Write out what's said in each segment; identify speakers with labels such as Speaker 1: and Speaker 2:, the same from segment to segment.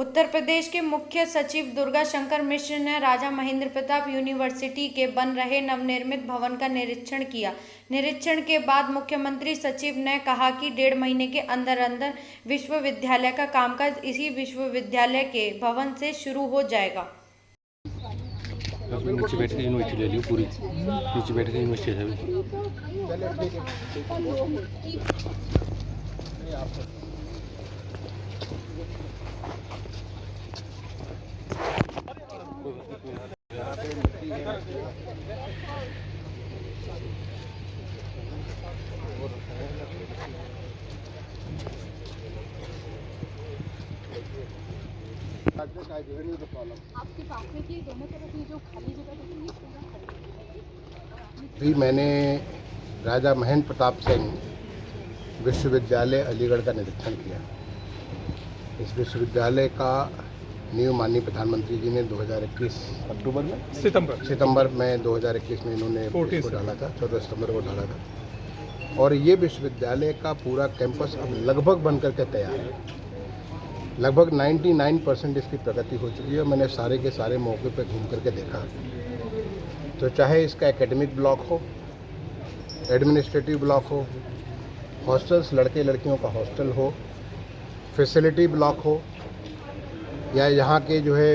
Speaker 1: उत्तर प्रदेश के मुख्य सचिव दुर्गा शंकर मिश्र ने राजा महेंद्र प्रताप यूनिवर्सिटी के बन रहे नवनिर्मित भवन का निरीक्षण किया। निरीक्षण के बाद मुख्यमंत्री सचिव ने कहा कि 1.5 महीने के अंदर अंदर विश्वविद्यालय का कामकाज इसी विश्वविद्यालय के भवन से शुरू हो जाएगा।
Speaker 2: नीचे बैठ के यूनिवर्सिटी ले लियो पूरी, नीचे बैठ के यूनिवर्सिटी है।
Speaker 3: आपके पास में कि दोनों तरफ ये जो खाली जगह है ये पूरा खाली।
Speaker 4: भी मैंने राजा महेंद्र प्रताप सिंह विश्वविद्यालय अलीगढ़ का निरीक्षण किया। इस विश्वविद्यालय का नींव माननीय प्रधानमंत्री जी ने 2021 अक्टूबर में सितंबर में 2021 में इन्होंने इसको डाला था, 14 सितंबर को डाला था। और ये विश्वविद्यालय का पूरा कैंपस अब लगभग बनकर के तैयार है। लगभग 99% इसकी प्रगति हो चुकी है। मैंने सारे के सारे मौके पर घूम करके देखा, तो चाहे इसका एकेडमिक ब्लॉक हो, एडमिनिस्ट्रेटिव ब्लॉक हो, हॉस्टल्स लड़के लड़कियों का हॉस्टल हो, फैसिलिटी ब्लॉक हो, या यहाँ के जो है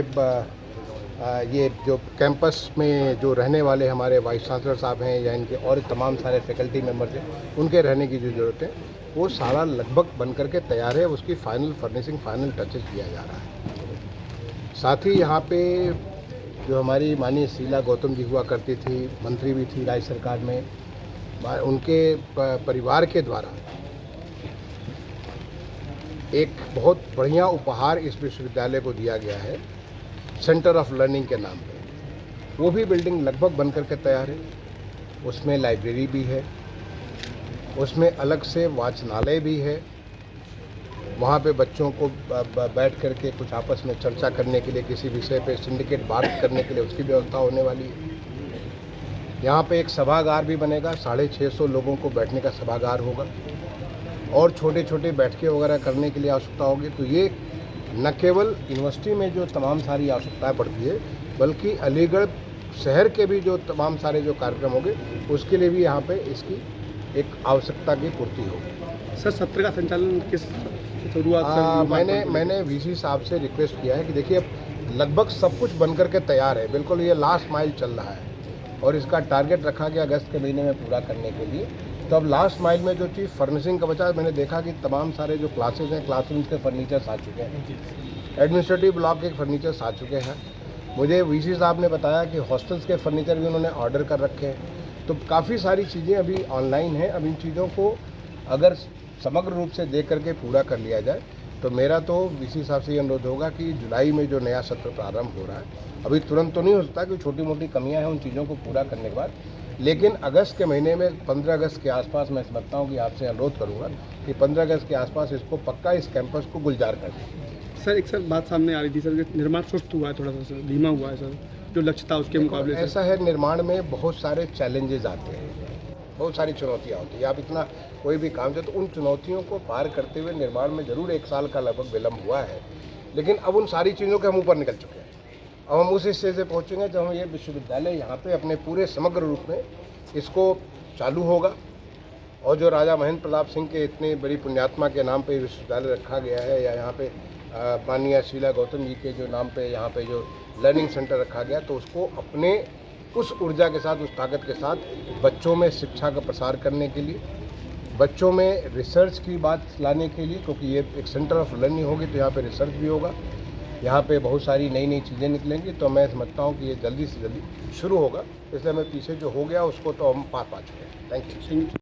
Speaker 4: ये जो कैंपस में जो रहने वाले हमारे वाइस चांसलर साहब हैं या इनके और तमाम सारे फैकल्टी मेंबर्स हैं, उनके रहने की जो ज़रूरत है वो सारा लगभग बन करके तैयार है। उसकी फाइनल फर्निशिंग, फाइनल टचेस किया जा रहा है। साथ ही यहाँ पे जो हमारी माननीय शीला गौतम जी हुआ करती थी, मंत्री भी थी राज्य सरकार में, उनके परिवार के द्वारा एक बहुत बढ़िया उपहार इस विश्वविद्यालय को दिया गया है, सेंटर ऑफ लर्निंग के नाम पे। वो भी बिल्डिंग लगभग बन करके तैयार है। उसमें लाइब्रेरी भी है, उसमें अलग से वाचनालय भी है। वहाँ पे बच्चों को बैठ करके कुछ आपस में चर्चा करने के लिए, किसी विषय पे सिंडिकेट बात करने के लिए उसकी व्यवस्था होने वाली है। यहाँ पे एक सभागार भी बनेगा, 650 लोगों को बैठने का सभागार होगा, और छोटे छोटे बैठके वगैरह करने के लिए आवश्यकता होगी। तो ये न केवल यूनिवर्सिटी में जो तमाम सारी आवश्यकताएँ पड़ती है, बल्कि अलीगढ़ शहर के भी जो तमाम सारे जो कार्यक्रम होंगे उसके लिए भी यहाँ पे इसकी एक आवश्यकता की पूर्ति होगी।
Speaker 2: सर, सत्र का संचालन किस शुरुआत से?
Speaker 4: मैंने वीसी साहब से रिक्वेस्ट किया है कि देखिए अब लगभग सब कुछ बनकर के तैयार है, बिल्कुल ये लास्ट माइल चल रहा है और इसका टारगेट रखा गया अगस्त के महीने में पूरा करने के लिए। तो अब लास्ट माइल में जो चीज़ फर्निशिंग का बचा है, मैंने देखा कि तमाम सारे जो क्लासेज हैं, क्लासरूम्स के फर्नीचर्स आ चुके हैं, एडमिनिस्ट्रेटिव ब्लॉक के फर्नीचर्स आ चुके हैं। मुझे वीसी साहब ने बताया कि हॉस्टल्स के फर्नीचर भी उन्होंने ऑर्डर कर रखे हैं। तो काफ़ी सारी चीज़ें अभी ऑनलाइन हैं। अब इन चीज़ों को अगर समग्र रूप से देख करके पूरा कर लिया जाए तो मेरा तो वीसी साहब से ये अनुरोध होगा कि जुलाई में जो नया सत्र प्रारंभ हो रहा है, अभी तुरंत तो नहीं हो सकता कि छोटी मोटी कमियां हैं, उन चीज़ों को पूरा करने के बाद, लेकिन अगस्त के महीने में 15 अगस्त के आसपास मैं समझता हूँ कि आपसे अनुरोध करूँगा कि 15 अगस्त के आसपास इसको पक्का इस कैंपस को गुलजार कर दें।
Speaker 2: सर, एक बात सामने आ रही थी सर, निर्माण सुस्त हुआ है, थोड़ा सा धीमा हुआ है सर, जो लक्ष्य था उसके मुकाबले।
Speaker 4: ऐसा है, निर्माण में बहुत सारे चैलेंजेस आते हैं, बहुत सारी चुनौतियाँ होती हैं। आप इतना कोई भी काम से, तो उन चुनौतियों को पार करते हुए निर्माण में जरूर 1 साल का लगभग विलम्ब हुआ है, लेकिन अब उन सारी चीज़ों के हम ऊपर निकल चुके हैं। अब हम उस हिस्से से पहुँचेंगे जब हम ये विश्वविद्यालय यहाँ पे अपने पूरे समग्र रूप में इसको चालू होगा। और जो राजा महेंद्र प्रताप सिंह के इतनी बड़ी पुण्यात्मा के नाम पे विश्वविद्यालय रखा गया है, या यहाँ पे माननीय शीला गौतम जी के जो नाम पे यहाँ पे जो लर्निंग सेंटर रखा गया, तो उसको अपने उस ऊर्जा के साथ, उस ताकत के साथ बच्चों में शिक्षा का प्रसार करने के लिए, बच्चों में रिसर्च की बात लाने के लिए, क्योंकि ये एक सेंटर ऑफ लर्निंग होगी तो यहाँ पे रिसर्च भी होगा, यहाँ पे बहुत सारी नई नई चीज़ें निकलेंगी। तो मैं समझता हूँ कि ये जल्दी से जल्दी शुरू होगा, इसलिए मैं पीछे जो हो गया उसको तो हम पार पा चुके हैं। Thank you.